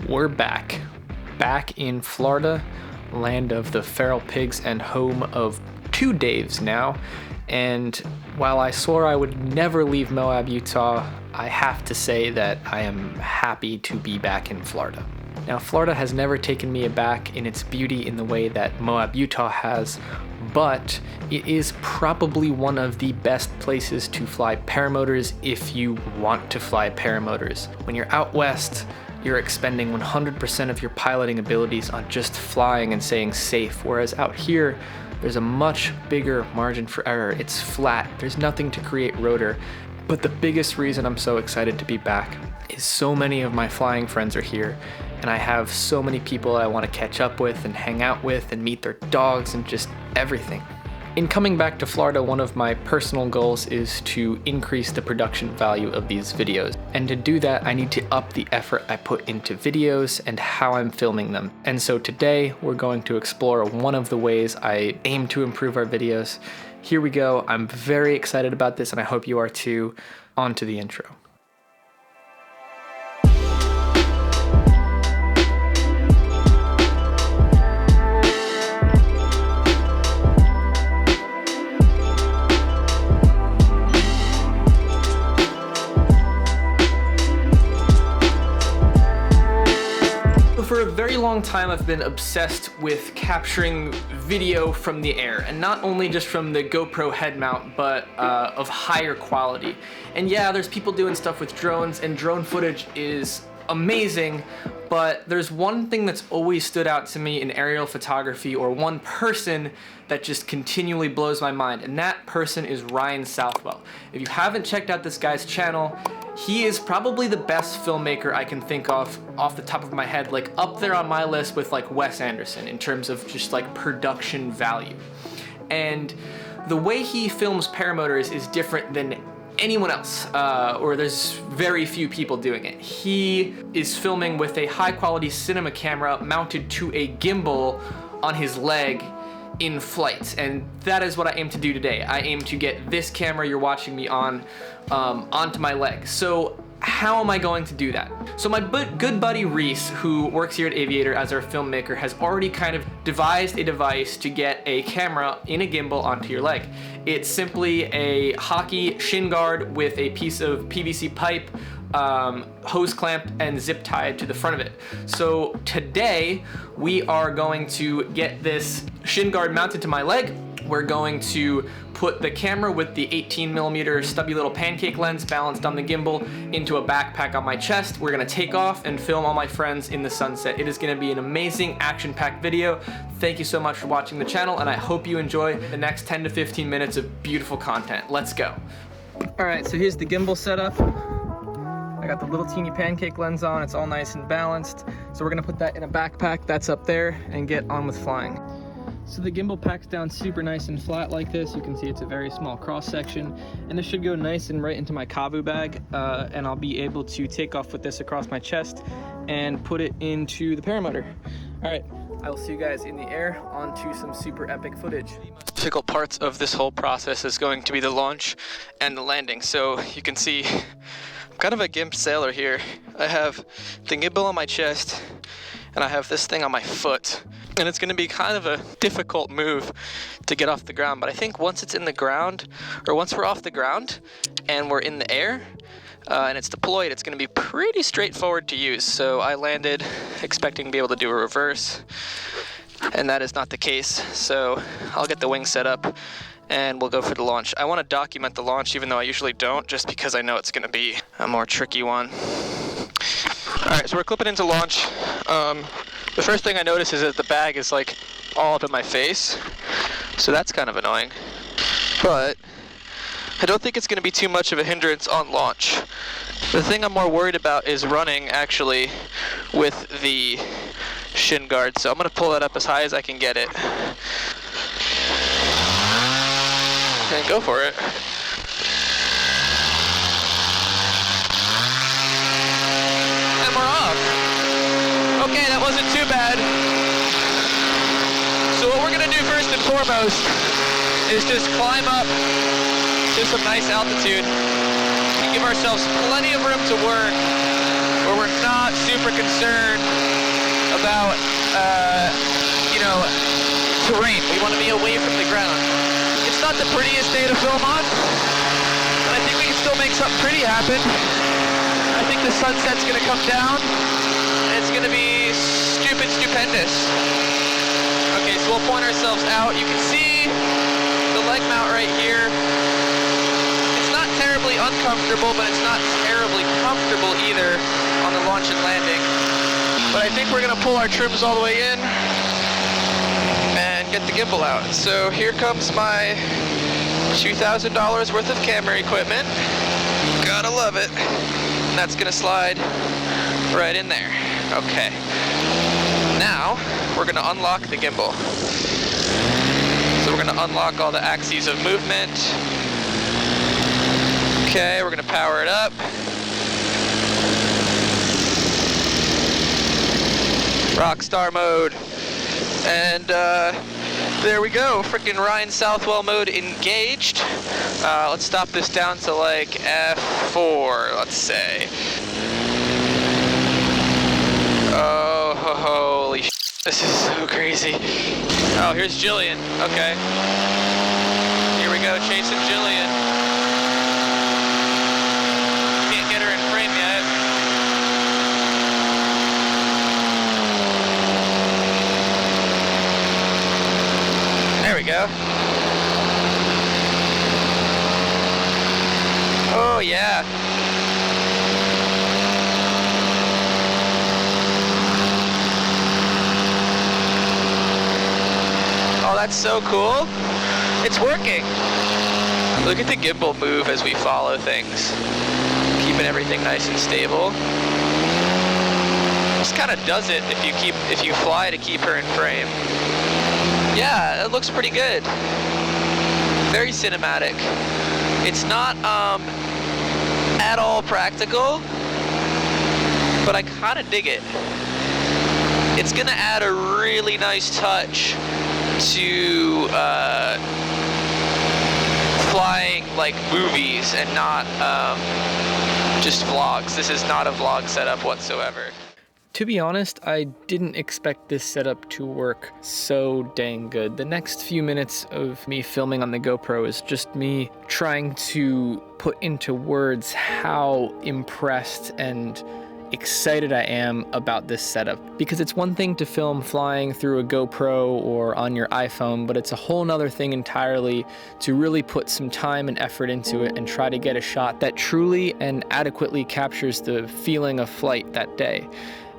We're back in Florida, land of the feral pigs and home of two Daves now. And while I swore I would never leave Moab, Utah, I have to say that I am happy to be back in Florida. Now, Florida has never taken me aback in its beauty in the way that Moab, Utah has, but it is probably one of the best places to fly paramotors if you want to fly paramotors. When you're out west, you're expending 100% of your piloting abilities on just flying and staying safe, whereas out here, there's a much bigger margin for error. It's flat, there's nothing to create rotor. But the biggest reason I'm so excited to be back is so many of my flying friends are here, and I have so many people I want to catch up with and hang out with and meet their dogs and just everything. In coming back to Florida, one of my personal goals is to increase the production value of these videos. And to do that, I need to up the effort I put into videos and how I'm filming them. And so today, we're going to explore one of the ways I aim to improve our videos. Here we go. I'm very excited about this, and I hope you are too. On to the intro. For a very long time, I've been obsessed with capturing video from the air, and not only just from the GoPro head mount, but of higher quality. And yeah, there's people doing stuff with drones, and drone footage is amazing, but there's one thing that's always stood out to me in aerial photography, or one person that just continually blows my mind, and that person is Ryan Southwell. If you haven't checked out this guy's channel, he is probably the best filmmaker I can think of off the top of my head, like up there on my list with like Wes Anderson in terms of just like production value. And the way he films paramotors is different than anyone else, or there's very few people doing it. He is filming with a high quality cinema camera mounted to a gimbal on his leg in flight, and that is what I aim to do today. I aim to get this camera you're watching me on onto my leg. So how am I going to do that? So my good buddy Reese, who works here at Aviator as our filmmaker, has already kind of devised a device to get a camera in a gimbal onto your leg. It's simply a hockey shin guard with a piece of PVC pipe, hose clamp, and zip tied to the front of it. So today we are going to get this shin guard mounted to my leg. We're going to put the camera with the 18mm stubby little pancake lens balanced on the gimbal into a backpack on my chest. We're gonna take off and film all my friends in the sunset. It is gonna be an amazing action-packed video. Thank you so much for watching the channel, and I hope you enjoy the next 10 to 15 minutes of beautiful content. Let's go. All right, so here's the gimbal setup. I got the little teeny pancake lens on. It's all nice and balanced. So we're gonna put that in a backpack that's up there and get on with flying. So the gimbal packs down super nice and flat like this. You can see it's a very small cross section, and this should go nice and right into my Kavu bag, and I'll be able to take off with this across my chest and put it into the paramotor. All right, I will see you guys in the air onto some super epic footage. The most difficult parts of this whole process is going to be the launch and the landing. So you can see I'm kind of a gimp sailor here. I have the gimbal on my chest, and I have this thing on my foot. And it's going to be kind of a difficult move to get off the ground, but I think once it's in the ground, or once we're off the ground and we're in the air and it's deployed, it's going to be pretty straightforward to use. So I landed expecting to be able to do a reverse, and that is not the case. So I'll get the wing set up and we'll go for the launch. I want to document the launch, even though I usually don't, just because I know it's going to be a more tricky one. All right, so we're clipping into launch. The first thing I notice is that the bag is like all up in my face, so that's kind of annoying. But I don't think it's going to be too much of a hindrance on launch. The thing I'm more worried about is running actually with the shin guard, so I'm going to pull that up as high as I can get it. And go for it. And we're off. Okay, that wasn't too bad. So what we're gonna do first and foremost is just climb up to some nice altitude and give ourselves plenty of room to work where we're not not super concerned about, you know, terrain. We want to be away from the ground. It's not the prettiest day to film on, but I think we can still make something pretty happen. I think the sunset's going to come down, and it's going to be stupendous. Okay, so we'll point ourselves out. You can see the leg mount right here. It's not terribly uncomfortable, but it's not terribly comfortable either on the launch and landing. But I think we're going to pull our trims all the way in and get the gimbal out. So here comes my $2,000 worth of camera equipment. Gotta love it. And that's gonna slide right in there. Okay. Now, we're gonna unlock the gimbal. So we're gonna unlock all the axes of movement. Okay, we're gonna power it up. Rockstar mode. And there we go, freaking Ryan Southwell mode engaged. Let's stop this down to like F4, let's say. Oh, holy shit, this is so crazy. Oh, here's Jillian, okay. Here we go, chasing Jillian. Can't get her in frame yet. There we go. Oh yeah. Oh, that's so cool. It's working. Look at the gimbal move as we follow things. Keeping everything nice and stable. Just kind of does it if you fly to keep her in frame. Yeah, it looks pretty good. Very cinematic. It's not at all practical, but I kind of dig it. It's gonna add a really nice touch to flying like movies and not just vlogs. This is not a vlog setup whatsoever. To be honest, I didn't expect this setup to work so dang good. The next few minutes of me filming on the GoPro is just me trying to put into words how impressed and excited I am about this setup. Because it's one thing to film flying through a GoPro or on your iPhone, but it's a whole nother thing entirely to really put some time and effort into it and try to get a shot that truly and adequately captures the feeling of flight that day.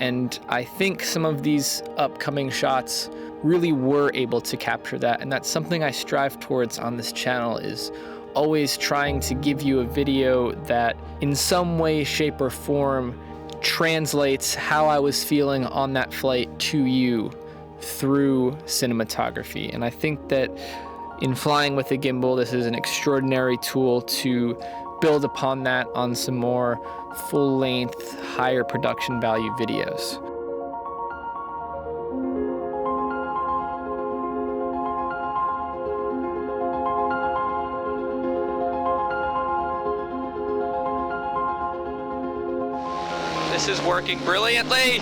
And I think some of these upcoming shots really were able to capture that. And that's something I strive towards on this channel, is always trying to give you a video that in some way, shape, or form translates how I was feeling on that flight to you through cinematography. And I think that in flying with a gimbal, this is an extraordinary tool to build upon that on some more full-length, higher production value videos. This is working brilliantly.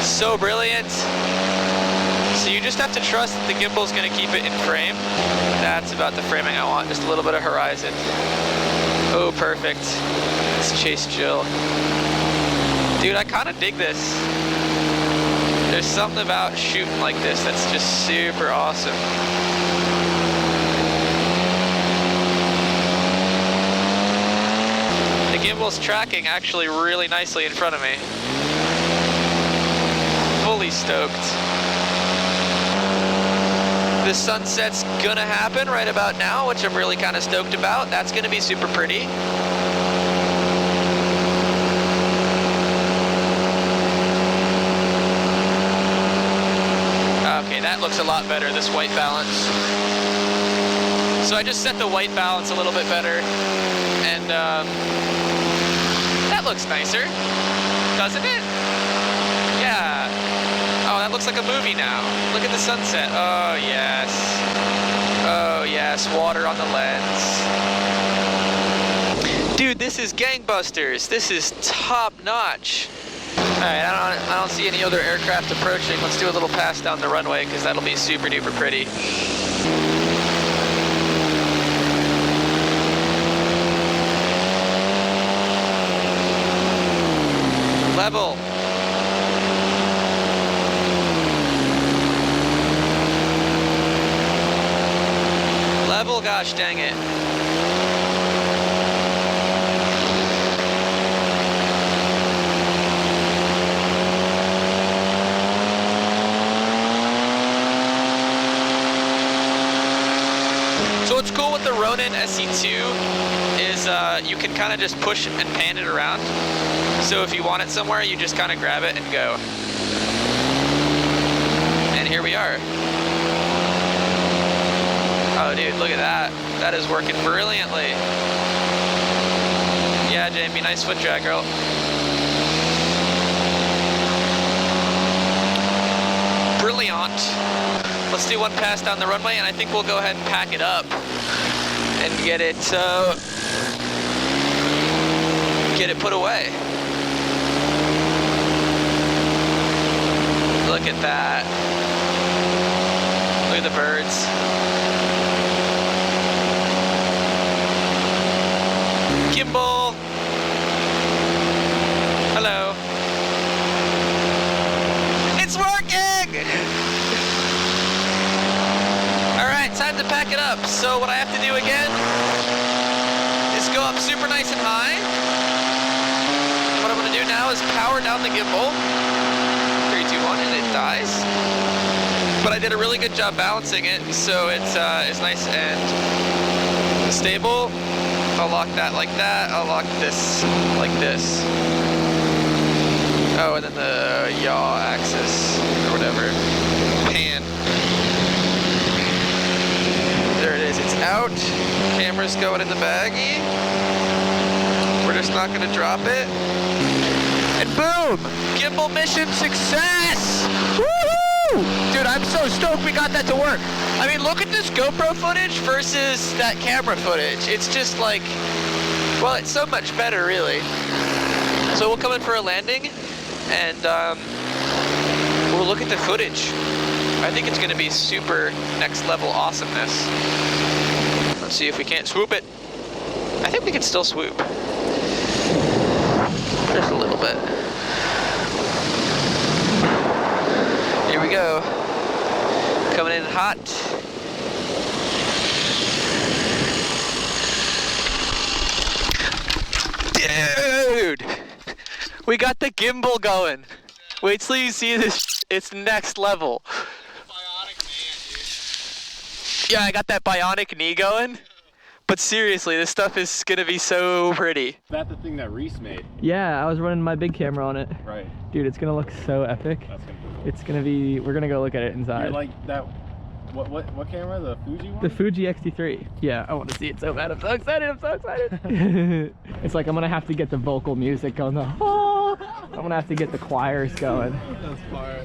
So brilliant. So you just have to trust that the gimbal's gonna keep it in frame. That's about the framing I want, just a little bit of horizon. Oh, perfect. Let's chase Jill. Dude, I kind of dig this. There's something about shooting like this that's just super awesome. The gimbal's tracking actually really nicely in front of me. Fully stoked. The sunset's gonna happen right about now, which I'm really kind of stoked about. That's gonna be super pretty. Okay, that looks a lot better, this white balance. So I just set the white balance a little bit better, and that looks nicer, doesn't it? Yeah. Oh, that looks like a movie now. Look at the sunset. Oh, yes. Oh, yes. Water on the lens. Dude, this is gangbusters. This is top notch. Alright, I don't see any other aircraft approaching. Let's do a little pass down the runway because that'll be super duper pretty. Level. Level, gosh dang it. So what's cool with the Ronin SE2 is you can kind of just push and pan it around. So if you want it somewhere, you just kind of grab it and go. And here we are. Oh dude, look at that. That is working brilliantly. Yeah, Jamie, nice foot drag, girl. Brilliant. Let's do one pass down the runway, and I think we'll go ahead and pack it up and get it put away. Look at that. Look at the birds. Gimbal. Hello. It's working! Alright, time to pack it up. So what I have to do again is go up super nice and high. What I'm going to do now is power down the gimbal. 3, 2, 1, and it dies. But I did a really good job balancing it, so it's nice and stable. I'll lock that like that. I'll lock this like this. Oh, and then the yaw axis or whatever. Pan. There it is. It's out. Camera's going in the baggie. We're just not gonna drop it. And boom! Gimbal mission success! Woohoo! Dude, I'm so stoked we got that to work. I mean, look at this GoPro footage versus that camera footage. It's just like, well, it's so much better, really. So we'll come in for a landing, and we'll look at the footage. I think it's gonna be super next level awesomeness. Let's see if we can't swoop it. I think we can still swoop. Just a little bit. Here we go. Coming in hot. Dude! We got the gimbal going. Wait till you see this. It's next level. Bionic man, dude. Yeah, I got that bionic knee going. But seriously, this stuff is gonna be so pretty. Is that the thing that Reese made? Yeah, I was running my big camera on it. Right. Dude, it's gonna look so epic. That's gonna be cool. It's gonna be, we're gonna go look at it inside. You're like that, what camera? The Fuji one? The Fuji X-T3. Yeah, I want to see it so bad. I'm so excited, I'm so excited. It's like I'm gonna have to get the vocal music going. I'm gonna have to get the choirs going. That's fire.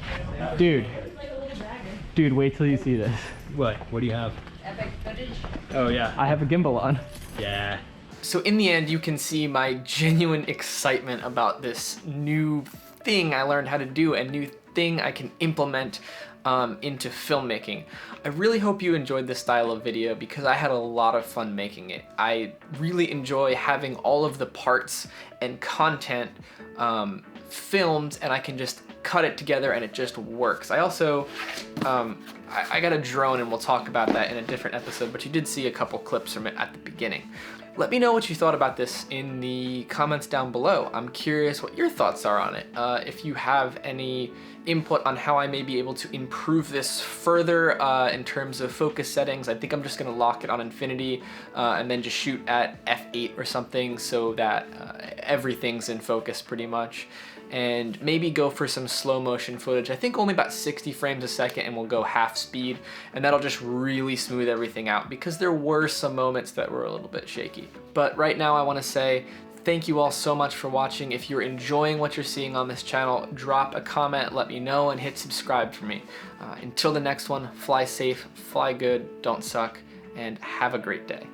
Dude, wait till you see this. What? What do you have? Epic footage. Oh yeah. I have a gimbal on. Yeah. So in the end, you can see my genuine excitement about this new thing I learned how to do, a new thing I can implement into filmmaking. I really hope you enjoyed this style of video because I had a lot of fun making it. I really enjoy having all of the parts and content filmed, and I can just cut it together and it just works. I also, I got a drone, and we'll talk about that in a different episode, but you did see a couple clips from it at the beginning. Let me know what you thought about this in the comments down below. I'm curious what your thoughts are on it. If you have any input on how I may be able to improve this further in terms of focus settings, I think I'm just gonna lock it on infinity and then just shoot at f8 or something so that everything's in focus pretty much. And maybe go for some slow motion footage. I think only about 60 frames a second, and we'll go half speed, and that'll just really smooth everything out because there were some moments that were a little bit shaky. But right now I wanna say thank you all so much for watching. If you're enjoying what you're seeing on this channel, drop a comment, let me know, and hit subscribe for me. Until the next one, fly safe, fly good, don't suck, and have a great day.